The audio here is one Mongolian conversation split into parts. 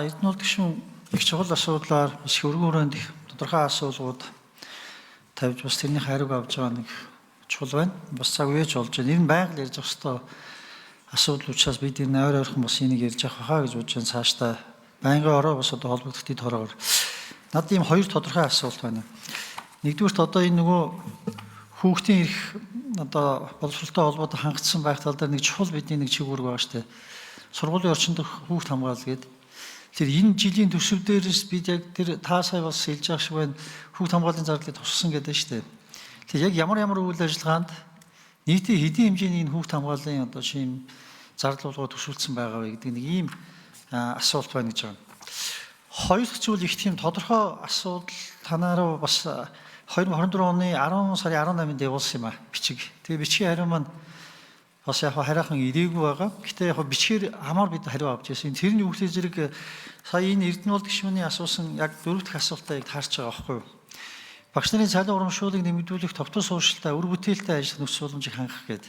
Эрдэнэ улс гишүүн их чухал асуудлаар бас өргөн хүрээнд их тодорхой асуулгууд тавьж бас тэрний хариуг авч байгаа нэг чухал байна. Бас цаг үеж болж байна. Энэ байнга ярьж явах хэвээр асуудал учраас бид энэ ойр ойрхон бас энийг ярьж явах хаа гэж бодож байна. Цаашдаа байнгын ороо бас одоо холбогдох дэд хороогоор. Надад ийм хоёр тодорхой асуулт байна. Нэгдүгürt одоо энэ нөгөө хүүхдийн эрх одоо боловсролтой холбоотой хангалтсан байх тал дээр нэг чухал бидний нэг чиг үүрэг байгаа шүү дээ. Сургуулийн орчинд хүүхд хамгаалал гэдэг. Тэр энэ жилийн төсөв дээрээс бид яг тэр та сая бас хэлж байгаа шиг байна. Хүүхд хамгааллын зардлыг тусгасан гэдэг нь шүү дээ. Тэгэхээр яг ямар үйл ажиллагаанд нийтийн хэдийн хэмжээний энэ хүүхд хамгааллын одоо шин зардал төсөвлөсөн байгаа вэ гэдэг нэг ийм асуулт байна гэж байна. Хоёр дахь зүйл их тийм тодорхой асуудал танаараа бас 2024 оны 10 сарын 18-нд явуулсан юм а бичиг. Тэгээ бичгийн хариу маань бас яг хараахан ирээгүй байгаа. Гэтэ яг бичгээр хамаар бид хариу авч ирсэн. Тэрний үхлээ зэрэг сая энэ Эрдэнэ улс гишүүний асуусан яг дөрөв дэх асуултаа яг таарч байгаа байхгүй юу? Багш нарын цалин урамшууллыг нэмэгдүүлэх тогтвол суурьшилтай үр бүтээлтэй ажил нөхцөл боломжийг хангах гэдэг.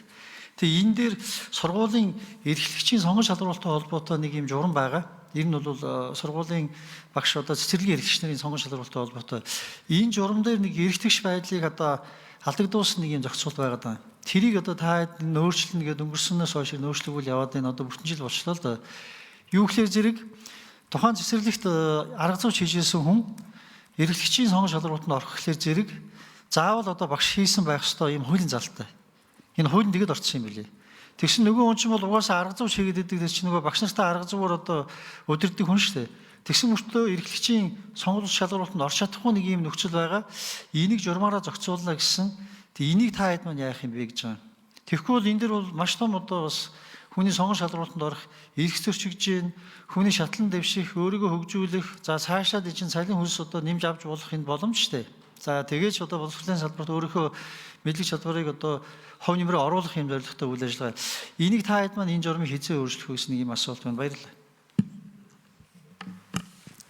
Тэгээ энэ дээр сургуулийн эрхлэгчийн сонгон шалгуулалттай холбоотой нэг юм журам байгаа. Энэ нь бол сургуулийн багш одоо цэцэрлэгийн эрхлэгч нарын сонгон шалгуулалттай холбоотой. Энэ журам дээр нэг эрхтгч байдлыг одоо алдагдуулсан нэг юм зохицуул байгаа даа. Тэрийг одоо та нөөцлөн гэдэг өнгөрснөөс хойш нөөцлөгүүл яваад энэ одоо бүтэн жил болчлоо л да. Юу гэхээр зэрэг тухайн цэцэрлэгт арга зүйч хийжсэн хүн эрхлэгчийн сонгон шалгуулалтанд орох гэхээр зэрэг заавал одоо багш хийсэн байх ёстой юм хуулийн залтай. Энэ хуулийн дэгэд орцсон юм билий. Тэгсэн нөгөө хүн чинь бол угаасаа арга зүйч хийгээд идэг чинь нөгөө багш нартай арга зүйгээр одоо удирддаг хүн шүү дээ. Тэгсэн мөртлөө эрхлэгчийн сонгуульч шалгуулалтанд орч чадахгүй нэг юм нөхцөл байгаа. Энийг журмаараа зохицуулна гэсэн. Тэг энийг та хэд маань яах юм бэ гэж байгаа. Тэгэхгүй бол энэ дэр бол маш том одоо бас хүний сонгон шалгуулалтанд орох эрх зөрчигж гин, хүний шатлан дэвших, өөрийгөө хөгжүүлэх, за цаашаад чинь цалин хөлс одоо нэмж авч болох энэ боломж шүү дээ. За тэгээж одоо боловсролын салбарт өөрийнхөө мэдлэг чадварыг одоо хувь нэмрээ оруулах юм зорилготой үйл ажиллагаа. Энийг та хэд маань энэ журмыг хизээ өөрчлөх гэсэн нэг юм асуулт байна. Баярлалаа.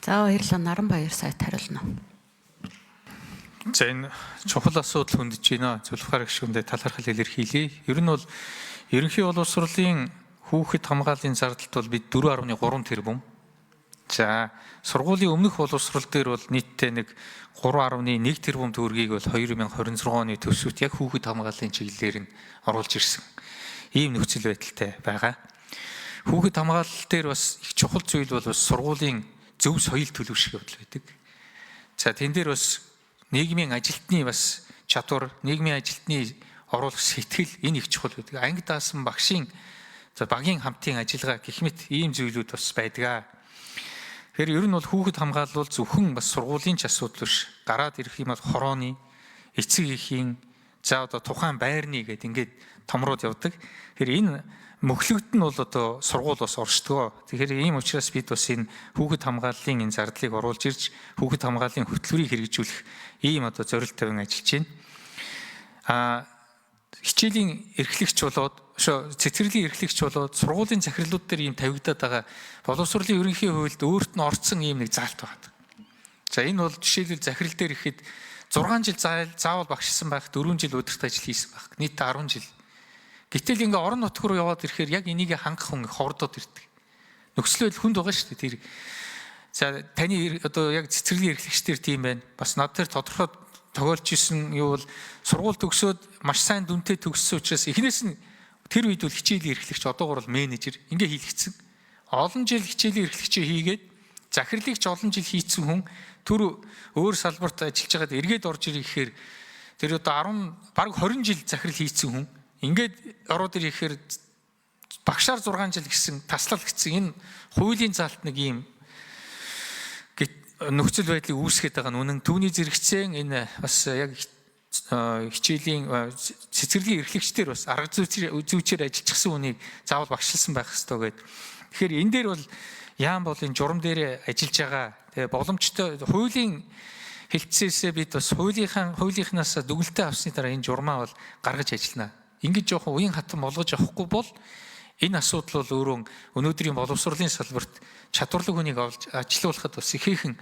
За баярлалаа. Наранбаяр сайд хариулна. За энэ чухал асуудал хөндөж байна. Зүлхбахар гишүүндээ талархал илэрхийлье. Ер нь бол ерөнхий боловсролын хүүхэд хамгааллын зардалт бол бид 4.3 тэрбум. За сургуулийн өмнөх боловсрол дээр бол нийтдээ нэг 3.1 тэрбум төгрөгийг бол 2026 оны төсөвт яг хүүхэд хамгааллын чиглэлээр нь оруулж ирсэн. Ийм нөхцөл байдалтай байгаа. Хүүхэд хамгаалал дээр бас их чухал зүйл бол бас сургуулийн зөв соёл төлөвшөх явдал байдаг. За тэн дээр бас нийгмийн ажилтны бас чадвар, нийгмийн ажилтны оруулах сэтгэл энэ их чухал байдаг. Анги даасан багшийн багийн хамтын ажиллагаа гэх мэт ийм зүйлүүд бас байдаг. Тэгэхээр ер нь бол хүүхэд хамгаалал зөвхөн бас сургуулийн ч асуудал биш. Гараад ирэх юм бол хорооны, эцэг эхийн, за одоо тухайн байрны гэдэг ингээд томрууд явдаг. Тэгэхээр энэ мөхлөгд нь бол одоо сургууль бас оршдгоо. Тэгэхээр ийм учраас бид бас энэ хүүхэд хамгааллын энэ зардлыг оруулж ирж хүүхэд хамгааллын хөтөлбөрийг хэрэгжүүлэх ийм одоо зорилт тавин ажиллаж байна. Хичээлийн эрхлэгч болоод цэцэрлэгийн эрхлэгч болоод сургуулийн захирлууд дээр ийм тавигдаад байгаа боловсролын ерөнхий хуульд өөрт нь орцсон ийм нэг заалт байна. За энэ бол жишээлбэл захирал дээр ихэд 6 жил заавал багшсан байх, 4 жил удирдах ажил хийсэн байх. Нийт 10 жил. Гэтэл ингээ орон нутг руу яваад ирэхээр яг энийг хангах хүн ховрдоод ирдэг. Нөхцөл байдал хүнд байгаа шүү дээ. Тэр за таны одоо яг цэцэрлэгийн эрхлэгчдэр тийм байна. Бас над тэр тодорхой тохиолж исэн юу бол сургууль төгсөөд маш сайн дүнтэй төгссөн учраас эхнээс нь тэр үед бол хичээлийн эрхлэгч одоогор бол менежер ингээ хийлгэсэн. Олон жил хичээлийн эрхлэгчээ хийгээд захирлыг ч олон жил хийцэн хүн түр өөр салбарт ажиллаж байгаад эргээд орж ирэхээр тэр одоо бараг 20 жил захирал хийцэн хүн ингээд ороод ирэхээр багшаар 6 жил гэсэн таслал гэсэн энэ хуулийн заалт нэг юм нөхцөл байдлыг үүсгэж байгаа нь үнэн түүний зэрэгцэн энэ бас яг хичээлийн цэцэрлэгийн эрхлэгчдэр бас арга зүйчээр ажиллажсэн хүнийг заавал багшлсан байх ёстой гэдэг. Тэгэхээр энэ дээр бол яам бол энэ журам дээр ажиллаж байгаа. Тэгээ боломжтой хуулийн хэлтсээсээ бид бас хуулийнхнаас дүгнэлтээ авсны дараа энэ журмаа бол гаргаж ажиллана. Ингэж жоохон уян хатан болгож авахгүй бол энэ асуудал бол өөрөө өнөөдрийн боловсролын салбарт чадварлаг хүнийг ажилуулахад бас ихээхэн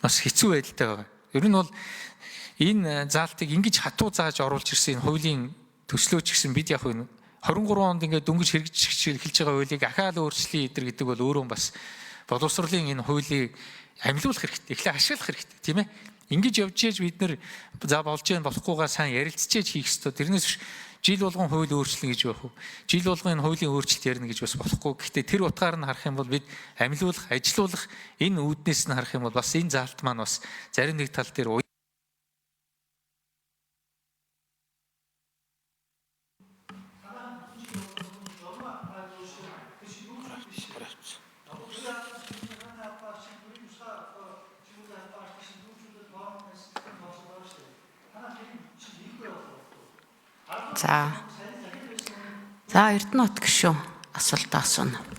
бас хэцүү байдалтай байгаа. Ер нь бол энэ заалтыг ингэж хатуу зааж оруулж ирсэн энэ хуулийн төслөөч гэсэн бид яг 23 онд ингээд дөнгөж хэрэгжиж эхэлж байгаа хуулийг ахаал өөрчлөе гэдэг бол өөрөө бас боловсролын энэ хуулийг амилуулах хэрэгтэй, эхлээ ашиглах хэрэгтэй, тийм ээ. Ингэж явж ийж бид нэр за болж гэн болохгүйгаа сайн ярилцчээж хийх ёстой. Тэрнээс биш жил болгон хууль өөрчлөн гэж байх уу? Жил болгон энэ хуулийн өөрчлөлт ярина гэж бас болохгүй. Гэхдээ тэр утгаар нь харах юм бол бид амилуулах, ажилуулах энэ үүднээс нь харах юм бол бас энэ заалт маань бас зарим нэг тал дээр За Эрдэнэт гишүүн асуултаа асууна.